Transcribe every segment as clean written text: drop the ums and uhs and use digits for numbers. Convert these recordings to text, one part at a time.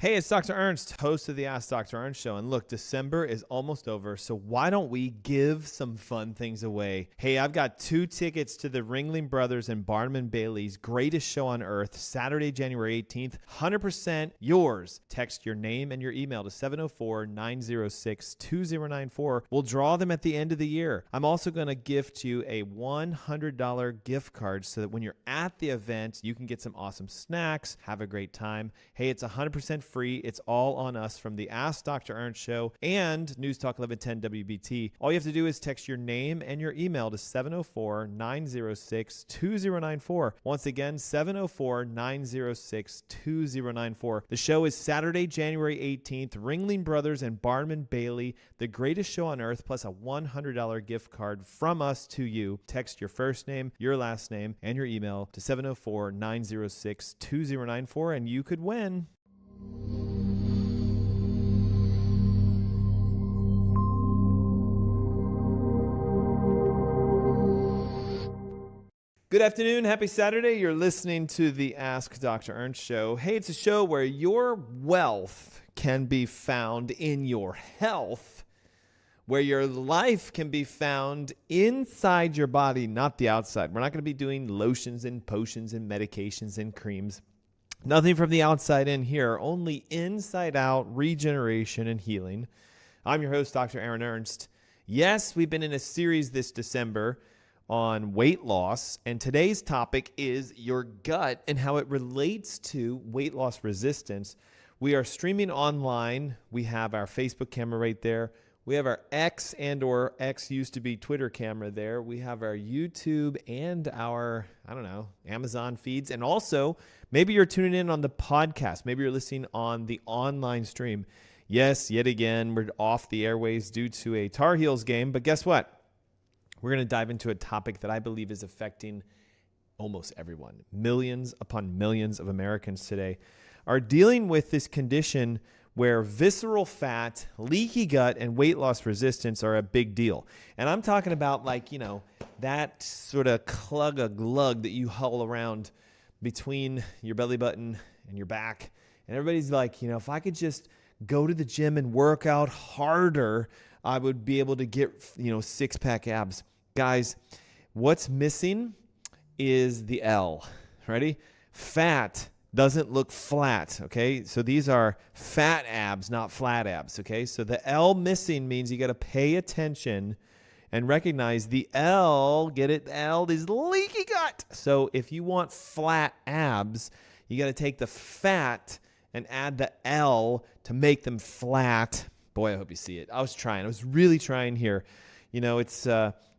Hey, it's Dr. Ernst, host of the Ask Dr. Ernst show. And look, December is almost over, so why don't we give some fun things away? Hey, I've got 2 tickets to the Ringling Brothers and Barnum & Bailey's Greatest Show on Earth, Saturday, January 18th. 100% yours. Text your name and your email to 704-906-2094. We'll draw them at the end of the year. I'm also going to gift you a $100 gift card so that when you're at the event, you can get some awesome snacks, have a great time. Hey, it's 100% free. It's all on us from the Ask Dr. Ernst show and News Talk 1110 WBT. All you have to do is text your name and your email to 704-906-2094. Once again, 704-906-2094. The show is Saturday, January 18th. Ringling Brothers and Barnum & Bailey, the greatest show on earth, plus a $100 gift card from us to you. Text your first name, your last name, and your email to 704-906-2094, and you could win. Good afternoon. Happy Saturday. You're listening to the Ask Dr. Ernst show. Hey, it's a show where your wealth can be found in your health, where your life can be found inside your body, not the outside. We're not going to be doing lotions and potions and medications and creams. Nothing from the outside in here, only inside out regeneration and healing. I'm your host, Dr. Aaron Ernst. Yes, we've been in a series this December on weight loss, and today's topic is your gut and how it relates to weight loss resistance. We are streaming online. We have our Facebook camera right there. We have our X and/or X used to be Twitter camera there. We have our YouTube and our, Amazon feeds. And also, maybe you're tuning in on the podcast. Maybe you're listening on the online stream. Yes, yet again, we're off the airways due to a Tar Heels game. But guess what? We're going to dive into a topic that I believe is affecting almost everyone. Millions upon millions of Americans today are dealing with this condition where visceral fat, leaky gut, and weight loss resistance are a big deal. And I'm talking about that sort of glug that you haul around between your belly button and your back. And everybody's like, if I could just go to the gym and work out harder, I would be able to get, 6-pack abs. Guys, what's missing is the L. Ready? Fat doesn't look flat, okay? So these are fat abs, not flat abs, okay? So the L missing means you got to pay attention and recognize the L, get it? The L is leaky gut. So if you want flat abs, you got to take the fat and add the L to make them flat. Boy, I hope you see it. I was really trying here. It's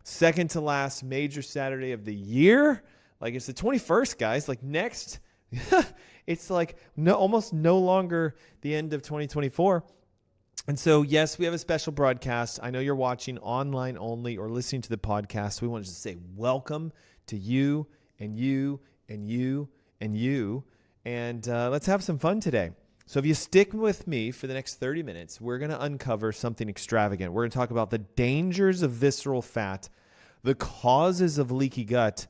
second to last major Saturday of the year. It's the 21st, guys. Next... it's almost no longer the end of 2024. And so, yes, we have a special broadcast. I know you're watching online only or listening to the podcast. We wanted to say welcome to you and you and you and you. And let's have some fun today. So if you stick with me for the next 30 minutes, we're going to uncover something extravagant. We're going to talk about the dangers of visceral fat, the causes of leaky gut.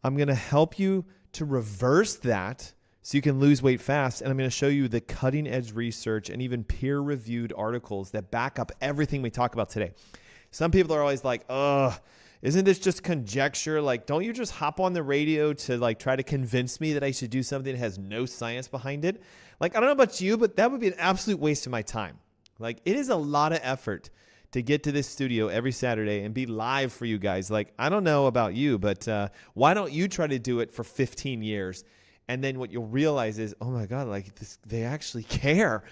I'm going to help you to reverse that so you can lose weight fast. And I'm going to show you the cutting edge research and even peer-reviewed articles that back up everything we talk about today. Some people are always like, isn't this just conjecture? Don't you just hop on the radio to try to convince me that I should do something that has no science behind it? I don't know about you, but that would be an absolute waste of my time. It is a lot of effort to get to this studio every Saturday and be live for you guys. I don't know about you, but why don't you try to do it for 15 years? And then what you'll realize is, oh my God, they actually care.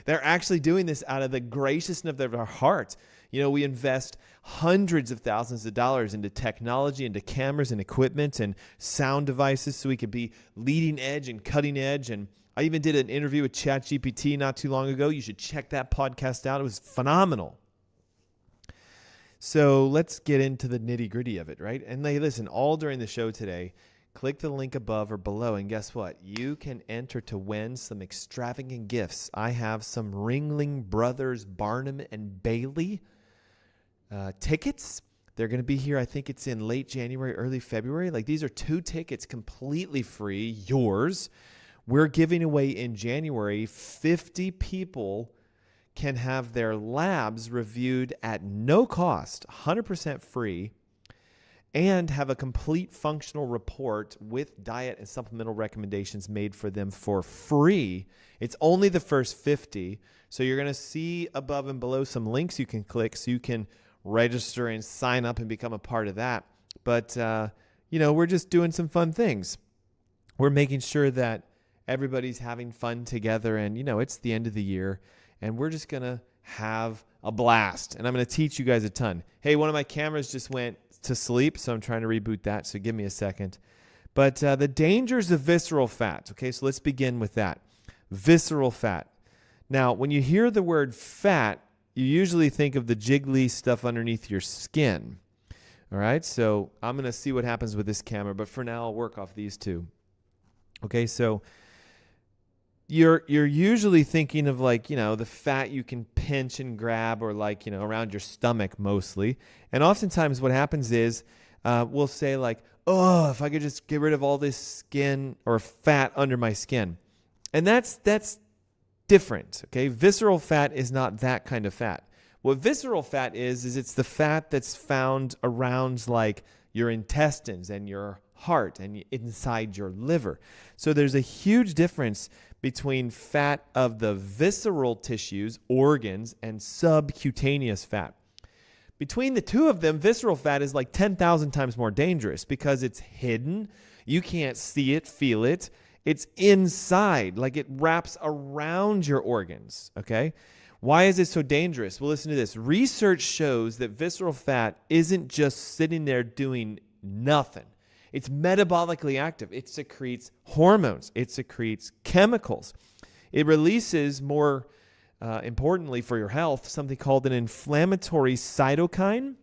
They're actually doing this out of the graciousness of their heart. We invest hundreds of thousands of dollars into technology, into cameras and equipment and sound devices so we could be leading edge and cutting edge. And I even did an interview with ChatGPT not too long ago. You should check that podcast out. It was phenomenal. So let's get into the nitty gritty of it, right? And listen, all during the show today, click the link above or below, and guess what? You can enter to win some extravagant gifts. I have some Ringling Brothers Barnum and Bailey tickets. They're going to be here, I think it's in late January, early February. These are 2 tickets completely free, yours. We're giving away in January, 50 people can have their labs reviewed at no cost, 100% free, and have a complete functional report with diet and supplemental recommendations made for them for free. It's only the first 50. So you're going to see above and below some links you can click so you can register and sign up and become a part of that. But, we're just doing some fun things. We're making sure that everybody's having fun together, and, it's the end of the year, and we're just going to have a blast. And I'm going to teach you guys a ton. Hey, one of my cameras just went to sleep, so I'm trying to reboot that, so give me a second. But the dangers of visceral fat. Okay, so let's begin with that. Visceral fat. Now, when you hear the word fat, you usually think of the jiggly stuff underneath your skin. All right, so I'm going to see what happens with this camera, but for now, I'll work off these two. Okay, so you're usually thinking of the fat you can pinch and grab, or around your stomach mostly. And oftentimes what happens is we'll say if I could just get rid of all this skin or fat under my skin. And that's different, okay? Visceral fat is not that kind of fat. What visceral fat is it's the fat that's found around your intestines and your heart and inside your liver. So there's a huge difference between fat of the visceral tissues, organs, and subcutaneous fat. Between the two of them, visceral fat is 10,000 times more dangerous because it's hidden. You can't see it, feel it. It's inside, it wraps around your organs, okay? Why is it so dangerous? Well, listen to this. Research shows that visceral fat isn't just sitting there doing nothing. It's metabolically active. It secretes hormones. It secretes chemicals. It releases, more importantly for your health, something called an inflammatory cytokine.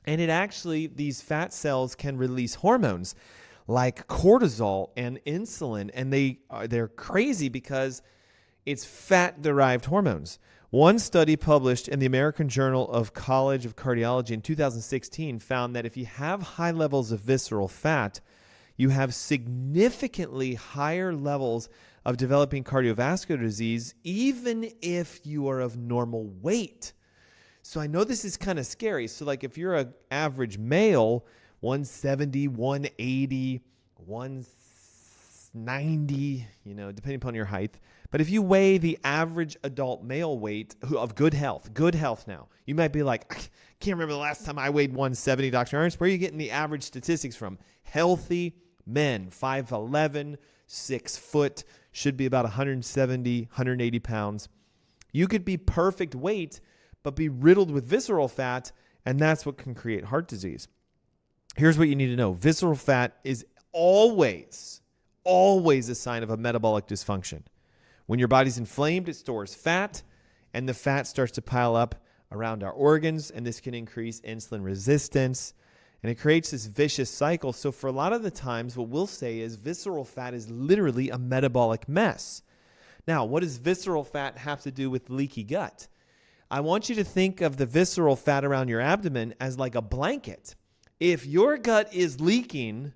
And these fat cells can release hormones like cortisol and insulin. And they're crazy because it's fat-derived hormones. One study published in the American Journal of College of Cardiology in 2016 found that if you have high levels of visceral fat, you have significantly higher levels of developing cardiovascular disease, even if you are of normal weight. So I know this is kind of scary. So if you're an average male, 170, 180, 190, depending upon your height. But if you weigh the average adult male weight of good health now, you might be like, I can't remember the last time I weighed 170, Dr. Ernst. Where are you getting the average statistics from? Healthy men, 5'11", 6 foot, should be about 170, 180 pounds. You could be perfect weight, but be riddled with visceral fat, and that's what can create heart disease. Here's what you need to know. Visceral fat is always a sign of a metabolic dysfunction. When your body's inflamed, it stores fat, and the fat starts to pile up around our organs, and this can increase insulin resistance, and it creates this vicious cycle. So for a lot of the times, what we'll say is visceral fat is literally a metabolic mess. Now, what does visceral fat have to do with leaky gut? I want you to think of the visceral fat around your abdomen as a blanket. If your gut is leaking,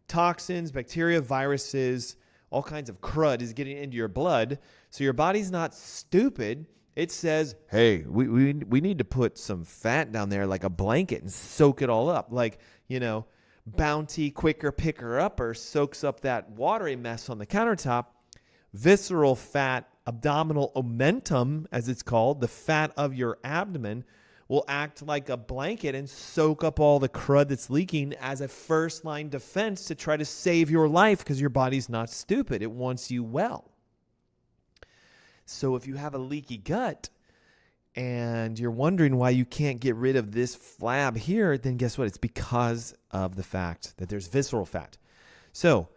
toxins, bacteria, viruses, all kinds of crud is getting into your blood. So your body's not stupid. It says, hey, we need to put some fat down there like a blanket and soak it all up. Bounty Quicker Picker Upper soaks up that watery mess on the countertop. Visceral fat, abdominal omentum, as it's called, the fat of your abdomen, will act like a blanket and soak up all the crud that's leaking as a first-line defense to try to save your life because your body's not stupid. It wants you well. So if you have a leaky gut and you're wondering why you can't get rid of this flab here, then guess what? It's because of the fact that there's visceral fat. So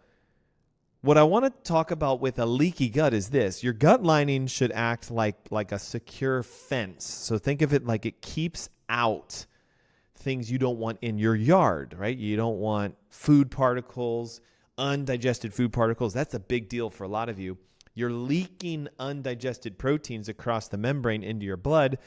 what I want to talk about with a leaky gut is this. Your gut lining should act like a secure fence. So think of it like it keeps out things you don't want in your yard, right? You don't want food particles, undigested food particles. That's a big deal for a lot of you. You're leaking undigested proteins across the membrane into your blood,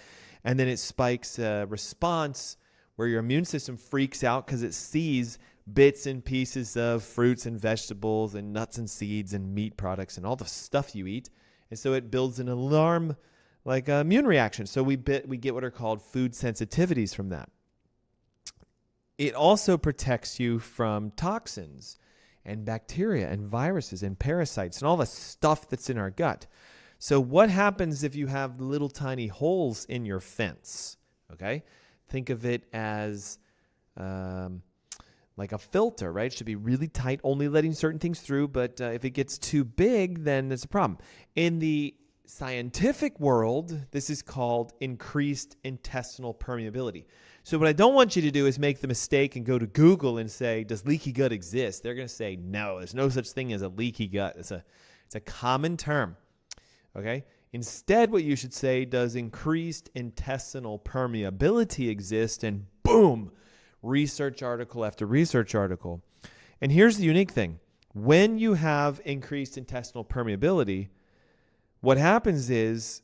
and then it spikes a response where your immune system freaks out because it sees bits and pieces of fruits and vegetables and nuts and seeds and meat products and all the stuff you eat. And so it builds an alarm, like an immune reaction. So we get what are called food sensitivities from that. It also protects you from toxins and bacteria and viruses and parasites and all the stuff that's in our gut. So what happens if you have little tiny holes in your fence? Okay, think of it as like a filter, right? It should be really tight, only letting certain things through. But if it gets too big, then there's a problem. In the scientific world, this is called increased intestinal permeability. So what I don't want you to do is make the mistake and go to Google and say, does leaky gut exist? They're going to say, no, there's no such thing as a leaky gut. It's a common term. Okay. Instead, what you should say, does increased intestinal permeability exist? And boom, research article after research article. And here's the unique thing. When you have increased intestinal permeability, what happens is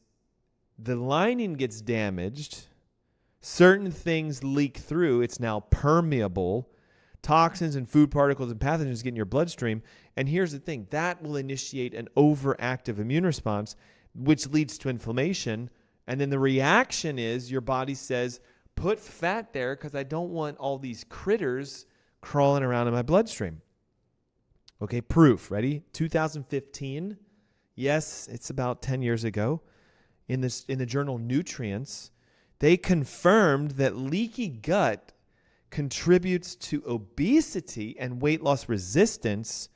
the lining gets damaged. Certain things leak through. It's now permeable. Toxins and food particles and pathogens get in your bloodstream. And here's the thing. That will initiate an overactive immune response, which leads to inflammation. And then the reaction is your body says, put fat there because I don't want all these critters crawling around in my bloodstream. Okay, proof. Ready? 2015. Yes, it's about 10 years ago. In the journal Nutrients, they confirmed that leaky gut contributes to obesity and weight loss resistance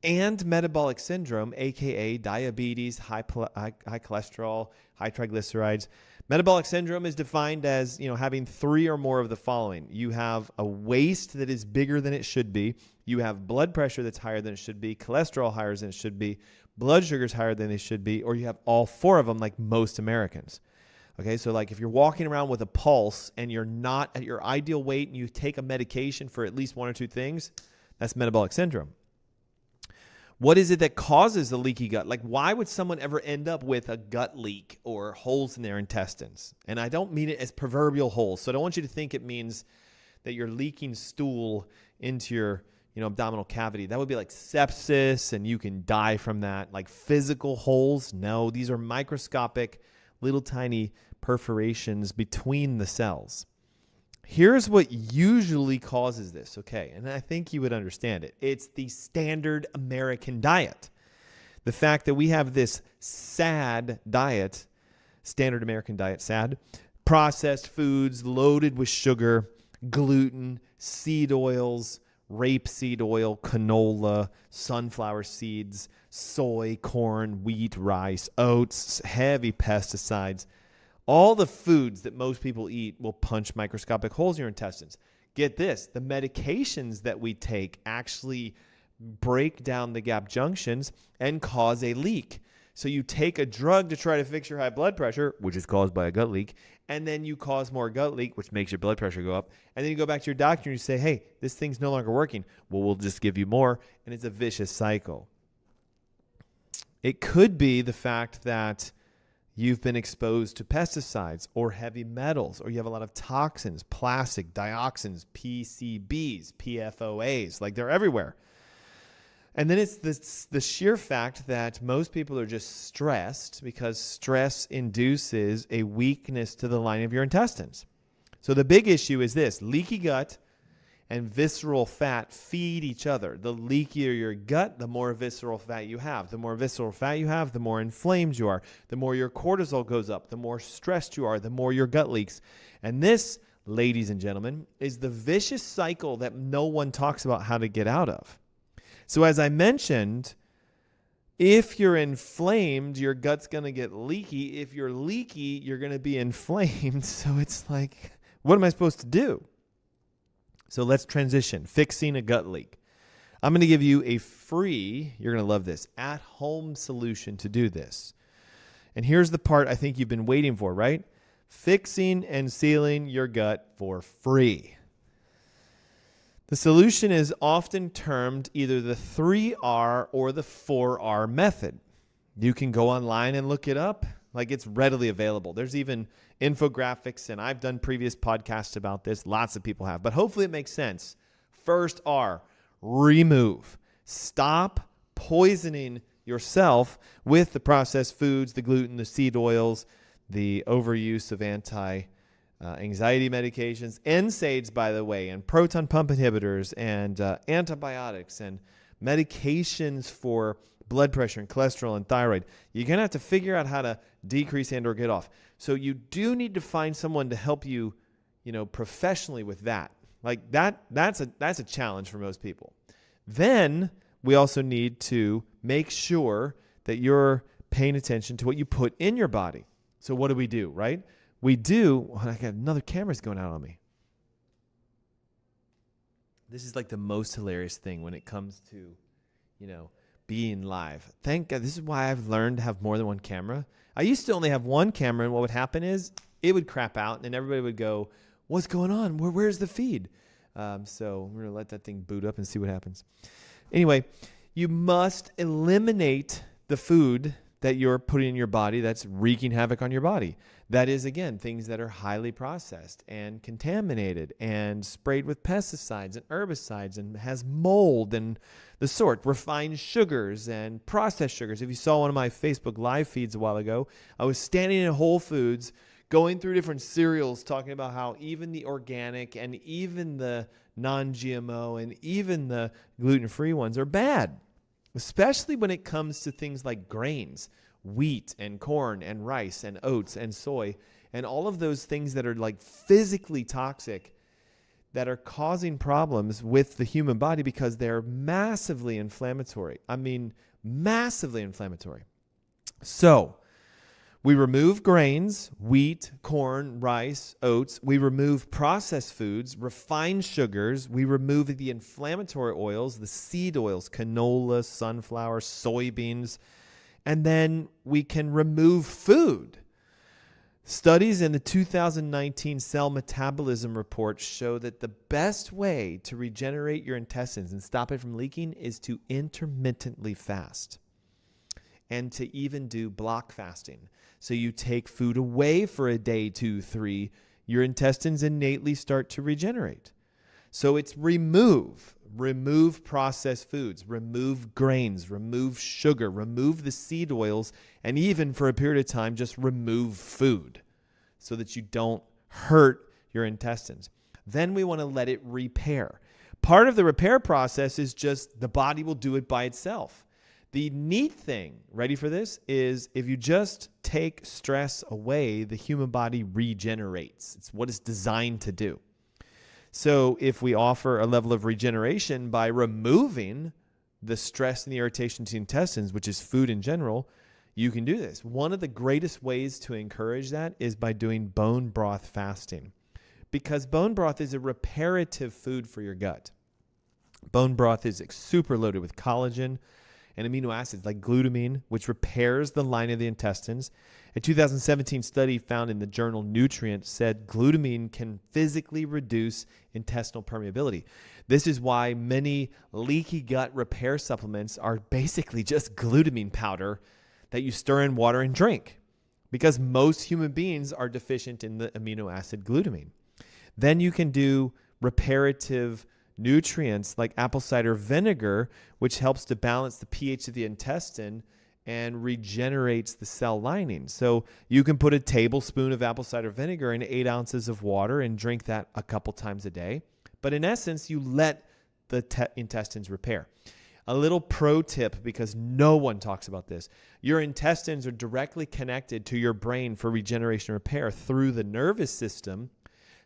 and metabolic syndrome, aka diabetes, high cholesterol, high triglycerides. Metabolic syndrome is defined as, having three or more of the following. You have a waist that is bigger than it should be. You have blood pressure that's higher than it should be, cholesterol higher than it should be, blood sugars higher than they should be, or you have all four of them like most Americans. Okay, so like if you're walking around with a pulse and you're not at your ideal weight and you take a medication for at least one or two things, that's metabolic syndrome. What is it that causes the leaky gut? Like, why would someone ever end up with a gut leak or holes in their intestines? And I don't mean it as proverbial holes. So I don't want you to think it means that you're leaking stool into your abdominal cavity. That would be like sepsis and you can die from that. Like physical holes, no, these are microscopic little tiny perforations between the cells. Here's what usually causes this, okay? And I think you would understand it. It's the standard American diet. The fact that we have this SAD diet, standard American diet, SAD, processed foods loaded with sugar, gluten, seed oils, rapeseed oil, canola, sunflower seeds, soy, corn, wheat, rice, oats, heavy pesticides. All the foods that most people eat will punch microscopic holes in your intestines. Get this, the medications that we take actually break down the gap junctions and cause a leak. So you take a drug to try to fix your high blood pressure, which is caused by a gut leak, and then you cause more gut leak, which makes your blood pressure go up. And then you go back to your doctor and you say, hey, this thing's no longer working. Well, we'll just give you more. And it's a vicious cycle. It could be the fact that you've been exposed to pesticides or heavy metals, or you have a lot of toxins, plastic, dioxins, PCBs, PFOAs, like they're everywhere. And then it's the sheer fact that most people are just stressed because stress induces a weakness to the lining of your intestines. So the big issue is this: leaky gut and visceral fat feed each other. The leakier your gut, the more visceral fat you have. The more visceral fat you have, the more inflamed you are. The more your cortisol goes up, the more stressed you are, the more your gut leaks. And this, ladies and gentlemen, is the vicious cycle that no one talks about how to get out of. So as I mentioned, if you're inflamed, your gut's going to get leaky. If you're leaky, you're going to be inflamed. So it's like, what am I supposed to do? So let's transition. Fixing a gut leak. I'm going to give you a free, you're going to love this, at-home solution to do this. And here's the part I think you've been waiting for, right? Fixing and sealing your gut for free. The solution is often termed either the 3R or the 4R method. You can go online and look it up. Like, it's readily available. There's even infographics, and I've done previous podcasts about this. Lots of people have. But hopefully it makes sense First R, remove. Stop poisoning yourself with the processed foods, the gluten, the seed oils, the overuse of anxiety medications, NSAIDs, by the way, and proton pump inhibitors, and antibiotics, and medications for blood pressure and cholesterol and thyroid. You're going to have to figure out how to decrease and or get off. So you do need to find someone to help you, professionally with that. Like that's a challenge for most people. Then we also need to make sure that you're paying attention to what you put in your body. So what do, right? I got another camera's going out on me. This is like the most hilarious thing when it comes to, being live. Thank God. This is why I've learned to have more than one camera. I used to only have one camera, and what would happen is it would crap out, and everybody would go, "What's going on? Where's the feed?" So we're going to let that thing boot up and see what happens. Anyway, you must eliminate the food that you're putting in your body that's wreaking havoc on your body. That is, again, things that are highly processed and contaminated and sprayed with pesticides and herbicides and has mold and the sort, refined sugars and processed sugars. If you saw one of my Facebook live feeds a while ago, I was standing in Whole Foods going through different cereals talking about how even the organic and even the non-GMO and even the gluten-free ones are bad, especially when it comes to things like grains, wheat and corn and rice and oats and soy and all of those things that are like physically toxic that are causing problems with the human body because they're massively inflammatory. I mean, massively inflammatory. So we remove grains, wheat, corn, rice, oats. We remove processed foods, refined sugars. We remove the inflammatory oils, the seed oils, canola, sunflower, soybeans. And then we can remove food. Studies in the 2019 Cell Metabolism Report show that the best way to regenerate your intestines and stop it from leaking is to intermittently fast and to even do block fasting. So you take food away for a day, 2, 3, your intestines innately start to regenerate. So it's remove processed foods, remove grains, remove sugar, remove the seed oils, and even for a period of time, just remove food so that you don't hurt your intestines. Then we want to let it repair. Part of the repair process is just the body will do it by itself. The neat thing, ready for this, is if you just take stress away, the human body regenerates. It's what it's designed to do. So if we offer a level of regeneration by removing the stress and the irritation to the intestines, which is food in general, you can do this. One of the greatest ways to encourage that is by doing bone broth fasting, because bone broth is a reparative food for your gut. Bone broth is super loaded with collagen and amino acids like glutamine, which repairs the lining of the intestines. A 2017 study found in the journal Nutrient said glutamine can physically reduce intestinal permeability. This is why many leaky gut repair supplements are basically just glutamine powder that you stir in water and drink, because most human beings are deficient in the amino acid glutamine. Then you can do reparative nutrients like apple cider vinegar, which helps to balance the pH of the intestine and regenerates the cell lining. So you can put a tablespoon of apple cider vinegar in 8 ounces of water and drink that a couple times a day. But in essence, you let the intestines repair. A little pro tip, because no one talks about this. Your intestines are directly connected to your brain for regeneration and repair through the nervous system.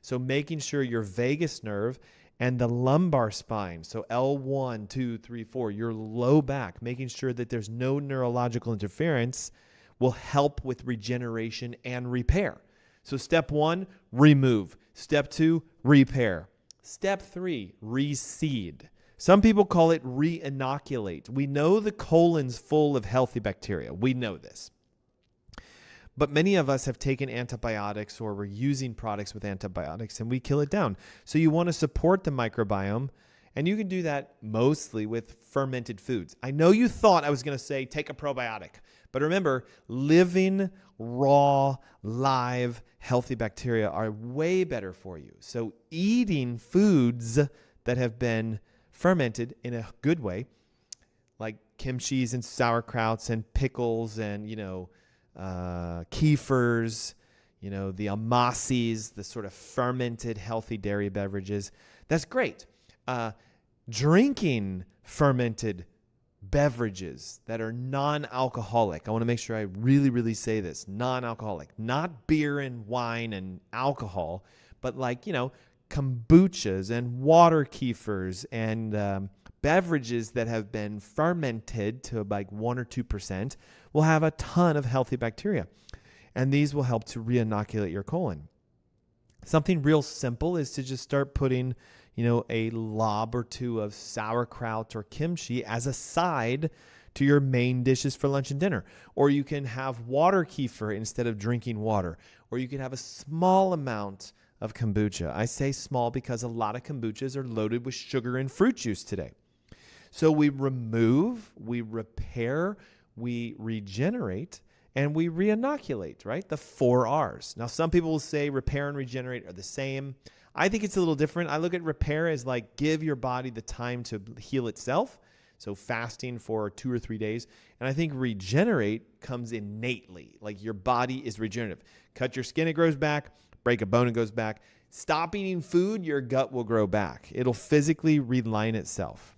So making sure your vagus nerve and the lumbar spine, so L1, 2, 3, 4, your low back, making sure that there's no neurological interference will help with regeneration and repair. So step 1, remove. Step 2, repair. Step 3, reseed. Some people call it re-inoculate. We know the colon's full of healthy bacteria. We know this. But many of us have taken antibiotics, or we're using products with antibiotics, and we kill it down. So you want to support the microbiome, and you can do that mostly with fermented foods. I know you thought I was going to say take a probiotic, but remember, living, raw, live, healthy bacteria are way better for you. So eating foods that have been fermented in a good way, like kimchis and sauerkrauts and pickles and, kefirs, the amasis, the sort of fermented healthy dairy beverages. That's great. Drinking fermented beverages that are non-alcoholic. I want to make sure I really, really say this. Non-alcoholic. Not beer and wine and alcohol, but like, kombuchas and water kefirs and beverages that have been fermented to like 1 or 2% will have a ton of healthy bacteria. And these will help to re-inoculate your colon. Something real simple is to just start putting, a lob or two of sauerkraut or kimchi as a side to your main dishes for lunch and dinner. Or you can have water kefir instead of drinking water. Or you can have a small amount of kombucha. I say small because a lot of kombuchas are loaded with sugar and fruit juice today. So we remove, we repair, we regenerate, and we re-inoculate, right? The 4 R's. Now, some people will say repair and regenerate are the same. I think it's a little different. I look at repair as like give your body the time to heal itself. So fasting for 2 or 3 days. And I think regenerate comes innately. Like your body is regenerative. Cut your skin, it grows back. Break a bone, it goes back. Stop eating food, your gut will grow back. It'll physically reline itself.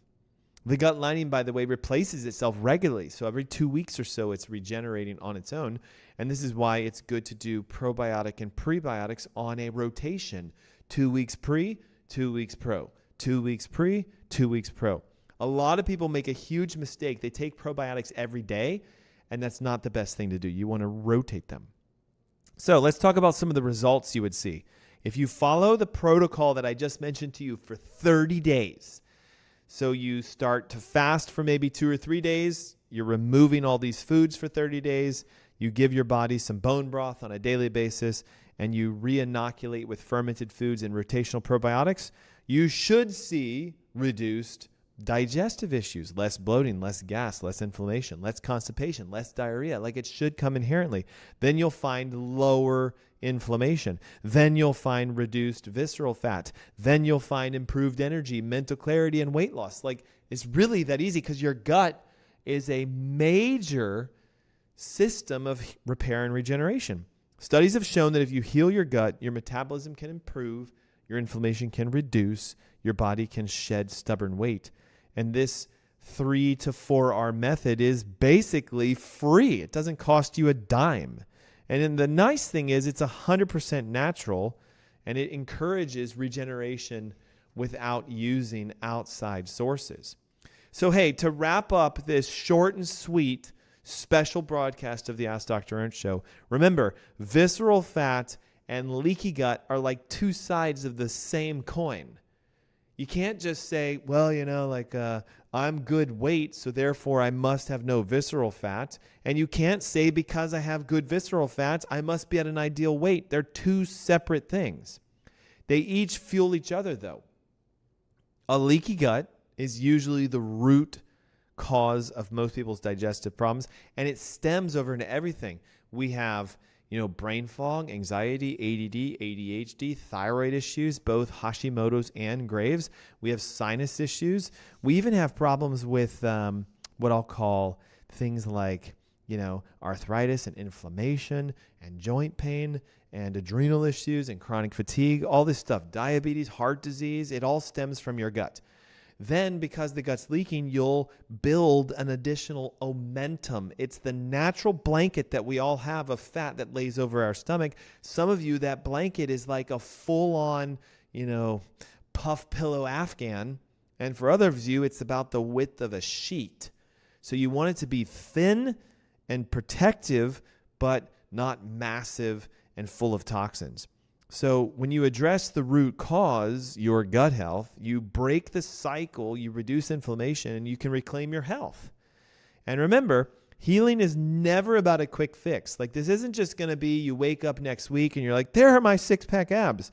The gut lining, by the way, replaces itself regularly. So every 2 weeks or so, it's regenerating on its own. And this is why it's good to do probiotic and prebiotics on a rotation. 2 weeks pre, 2 weeks pro. 2 weeks pre, 2 weeks pro. A lot of people make a huge mistake. They take probiotics every day, and that's not the best thing to do. You want to rotate them. So let's talk about some of the results you would see. If you follow the protocol that I just mentioned to you for 30 days, so you start to fast for maybe 2 or 3 days, you're removing all these foods for 30 days, you give your body some bone broth on a daily basis, and you re-inoculate with fermented foods and rotational probiotics, you should see reduced digestive issues, less bloating, less gas, less inflammation, less constipation, less diarrhea, like it should come inherently. Then you'll find lower inflammation. Then you'll find reduced visceral fat. Then you'll find improved energy, mental clarity, and weight loss. Like it's really that easy because your gut is a major system of repair and regeneration. Studies have shown that if you heal your gut, your metabolism can improve, your inflammation can reduce, your body can shed stubborn weight. And this 3 to 4 R method is basically free. It doesn't cost you a dime. And then the nice thing is it's 100% natural, and it encourages regeneration without using outside sources. So, hey, to wrap up this short and sweet special broadcast of the Ask Dr. Ernst Show, remember, visceral fat and leaky gut are like 2 sides of the same coin. You can't just say, well, I'm good weight, so therefore I must have no visceral fat. And you can't say because I have good visceral fat, I must be at an ideal weight. They're 2 separate things. They each fuel each other, though. A leaky gut is usually the root cause of most people's digestive problems, and it stems over into everything. We have brain fog, anxiety, ADD, ADHD, thyroid issues, both Hashimoto's and Graves. We have sinus issues. We even have problems with what I'll call things like, arthritis and inflammation and joint pain and adrenal issues and chronic fatigue, all this stuff, diabetes, heart disease, it all stems from your gut. Then, because the gut's leaking, you'll build an additional omentum. It's the natural blanket that we all have of fat that lays over our stomach. Some of you, that blanket is like a full-on, puff pillow Afghan. And for others of you, it's about the width of a sheet. So you want it to be thin and protective, but not massive and full of toxins. So when you address the root cause, your gut health, you break the cycle, you reduce inflammation, and you can reclaim your health. And remember, healing is never about a quick fix. Like this isn't just going to be you wake up next week and you're like, there are my 6-pack abs.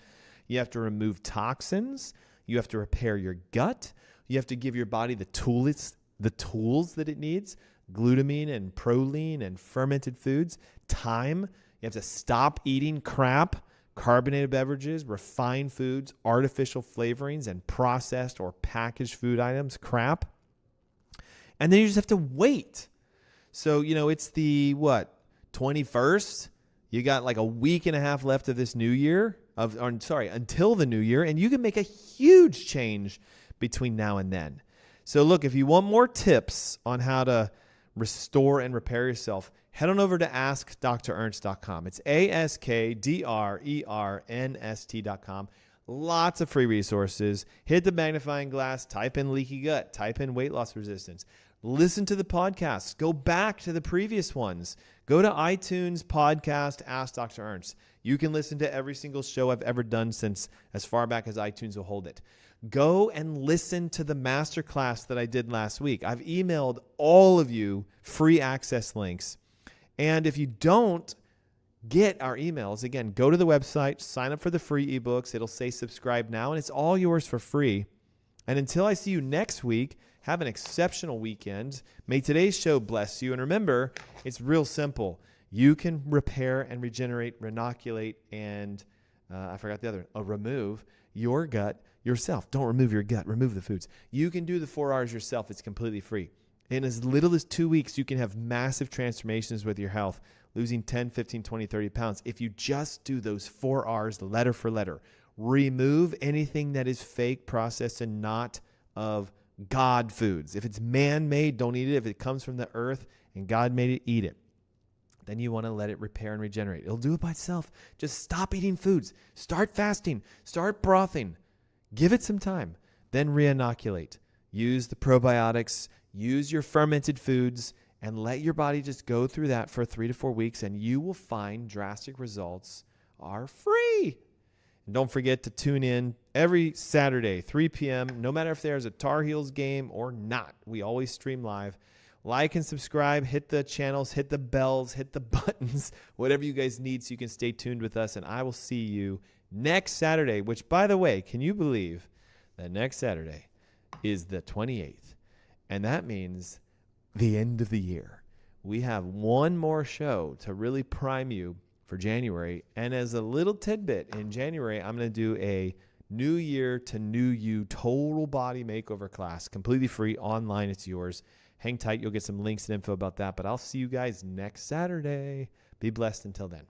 You have to remove toxins. You have to repair your gut. You have to give your body the tools that it needs, glutamine and proline and fermented foods, time. You have to stop eating crap, carbonated beverages, refined foods, artificial flavorings, and processed or packaged food items, crap. And then you just have to wait. So, it's the, 21st? You got like a week and a half left of this new year, until the new year, and you can make a huge change between now and then. So look, if you want more tips on how to restore and repair yourself, head on over to AskDrErnst.com. It's AskDrErnst.com. Lots of free resources. Hit the magnifying glass, type in leaky gut, type in weight loss resistance. Listen to the podcasts. Go back to the previous ones. Go to iTunes podcast, Ask Dr. Ernst. You can listen to every single show I've ever done since as far back as iTunes will hold it. Go and listen to the masterclass that I did last week. I've emailed all of you free access links. And if you don't get our emails, again, go to the website, sign up for the free ebooks. It'll say subscribe now, and it's all yours for free. And until I see you next week, have an exceptional weekend. May today's show bless you. And remember, it's real simple. You can repair and regenerate, renoculate, and I forgot the other, remove your gut yourself. Don't remove your gut. Remove the foods. You can do the 4 hours yourself. It's completely free. In as little as 2 weeks, you can have massive transformations with your health, losing 10, 15, 20, 30 pounds. If you just do those 4 R's letter for letter, remove anything that is fake, processed, and not of God foods. If it's man-made, don't eat it. If it comes from the earth and God made it, eat it. Then you want to let it repair and regenerate. It'll do it by itself. Just stop eating foods. Start fasting. Start brothing. Give it some time. Then re-inoculate. Use the probiotics. Use your fermented foods. And let your body just go through that for 3 to 4 weeks. And you will find drastic results are free. And don't forget to tune in every Saturday, 3 p.m., no matter if there's a Tar Heels game or not. We always stream live. Like and subscribe, hit the channels, hit the bells, hit the buttons, whatever you guys need so you can stay tuned with us. And I will see you next Saturday, which, by the way, can you believe that next Saturday is the 28th? And that means the end of the year. We have one more show to really prime you for January. And as a little tidbit, in January, I'm going to do a New Year to New You total body makeover class, completely free, online. It's yours. Hang tight. You'll get some links and info about that. But I'll see you guys next Saturday. Be blessed until then.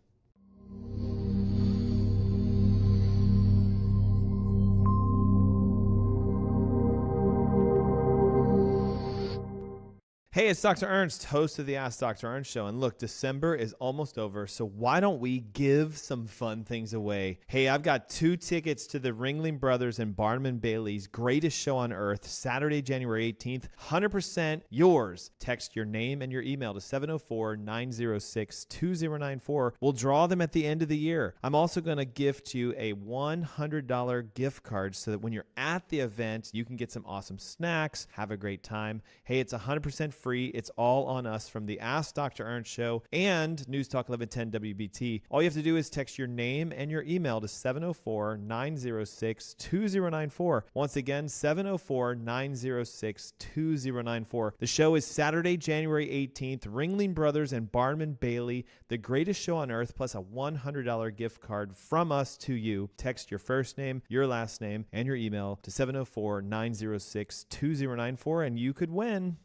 Hey, it's Dr. Ernst, host of the Ask Dr. Ernst Show. And look, December is almost over, so why don't we give some fun things away? Hey, I've got 2 tickets to the Ringling Brothers and Barnum & Bailey's Greatest Show on Earth, Saturday, January 18th. 100% yours. Text your name and your email to 704-906-2094. We'll draw them at the end of the year. I'm also going to gift you a $100 gift card so that when you're at the event, you can get some awesome snacks, have a great time. Hey, it's 100% free. It's all on us from the Ask Dr. Ernst Show and News Talk 1110 WBT. All you have to do is text your name and your email to 704-906-2094. Once again, 704-906-2094. The show is Saturday, January 18th. Ringling Brothers and Barnum & Bailey, the Greatest Show on Earth, plus a $100 gift card from us to you. Text your first name, your last name, and your email to 704-906-2094, and you could win.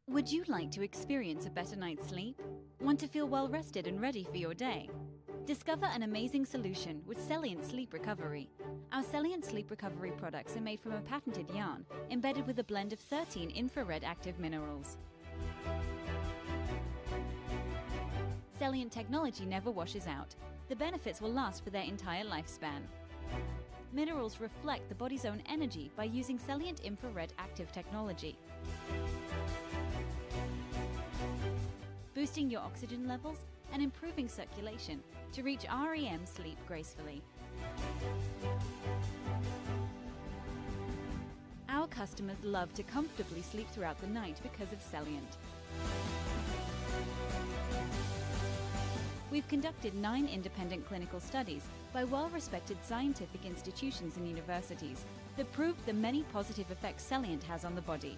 Would you like to experience a better night's sleep? Want to feel well rested and ready for your day? Discover an amazing solution with Celliant Sleep Recovery. Our Celliant Sleep Recovery products are made from a patented yarn embedded with a blend of 13 infrared active minerals. Celliant technology never washes out. The benefits will last for their entire lifespan. Minerals reflect the body's own energy by using Celliant infrared active technology, boosting your oxygen levels and improving circulation to reach REM sleep gracefully. Our customers love to comfortably sleep throughout the night because of Celliant. We've conducted 9 independent clinical studies by well-respected scientific institutions and universities that prove the many positive effects Celliant has on the body.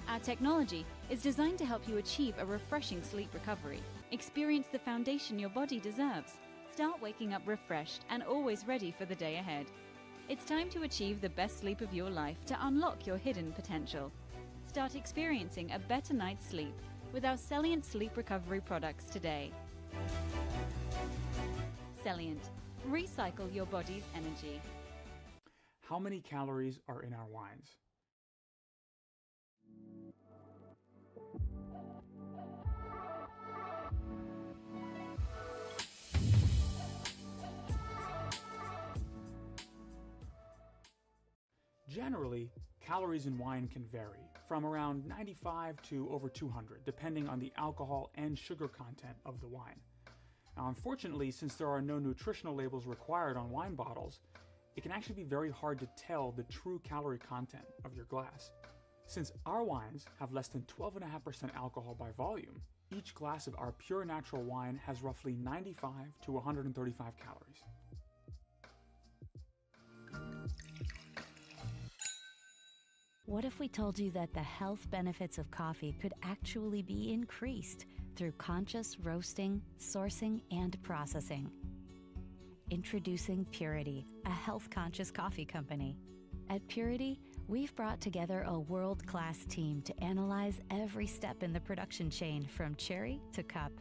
Our technology is designed to help you achieve a refreshing sleep recovery. Experience the foundation your body deserves. Start waking up refreshed and always ready for the day ahead. It's time to achieve the best sleep of your life to unlock your hidden potential. Start experiencing a better night's sleep with our Celient sleep recovery products today. Celient. Recycle your body's energy. How many calories are in our wines? Generally, calories in wine can vary, from around 95 to over 200, depending on the alcohol and sugar content of the wine. Now, unfortunately, since there are no nutritional labels required on wine bottles, it can actually be very hard to tell the true calorie content of your glass. Since our wines have less than 12.5% alcohol by volume, each glass of our pure natural wine has roughly 95 to 135 calories. What if we told you that the health benefits of coffee could actually be increased through conscious roasting, sourcing, and processing? Introducing Purity, a health-conscious coffee company. At Purity, we've brought together a world-class team to analyze every step in the production chain from cherry to cup.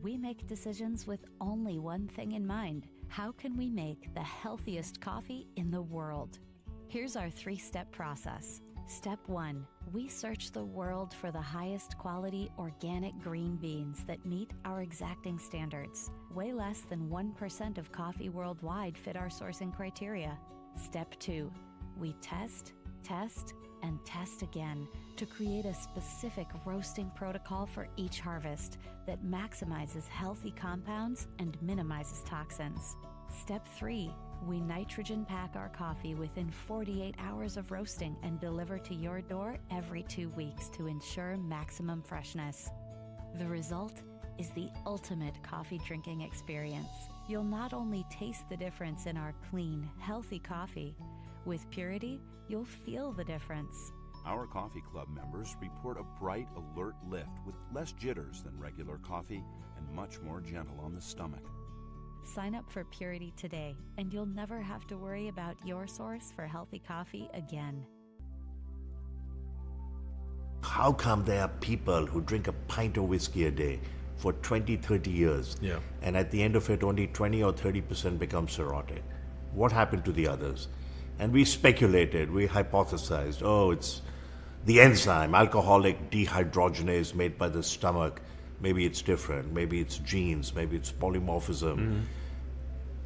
We make decisions with only one thing in mind: how can we make the healthiest coffee in the world? Here's our 3-step process. Step 1. We search the world for the highest quality organic green beans that meet our exacting standards. Way less than 1% of coffee worldwide fit our sourcing criteria. Step 2. We test, and test again to create a specific roasting protocol for each harvest that maximizes healthy compounds and minimizes toxins. Step 3. We nitrogen pack our coffee within 48 hours of roasting and deliver to your door every 2 weeks to ensure maximum freshness. The result is the ultimate coffee drinking experience. You'll not only taste the difference in our clean, healthy coffee, with Purity, you'll feel the difference. Our coffee club members report a bright, alert lift with less jitters than regular coffee and much more gentle on the stomach. Sign up for Purity today, and you'll never have to worry about your source for healthy coffee again. How come there are people who drink a pint of whiskey a day for 20, 30 years, and at the end of it only 20 or 30% become cirrhotic? What happened to the others? And we speculated, we hypothesized, it's the enzyme, alcoholic dehydrogenase made by the stomach. Maybe it's different, maybe it's genes, maybe it's polymorphism.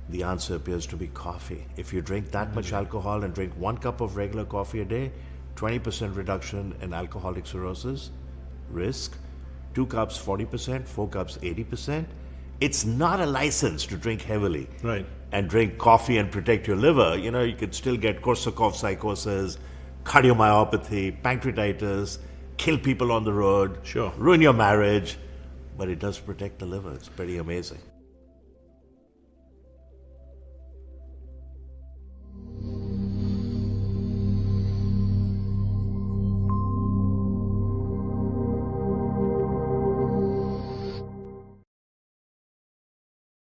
The answer appears to be coffee. If you drink that much alcohol and drink 1 cup of regular coffee a day, 20% reduction in alcoholic cirrhosis risk, 2 cups 40%, 4 cups 80%. It's not a license to drink heavily and drink coffee and protect your liver. You could still get Korsakoff psychosis, cardiomyopathy, pancreatitis, kill people on the road, ruin your marriage. But it does protect the liver. It's pretty amazing.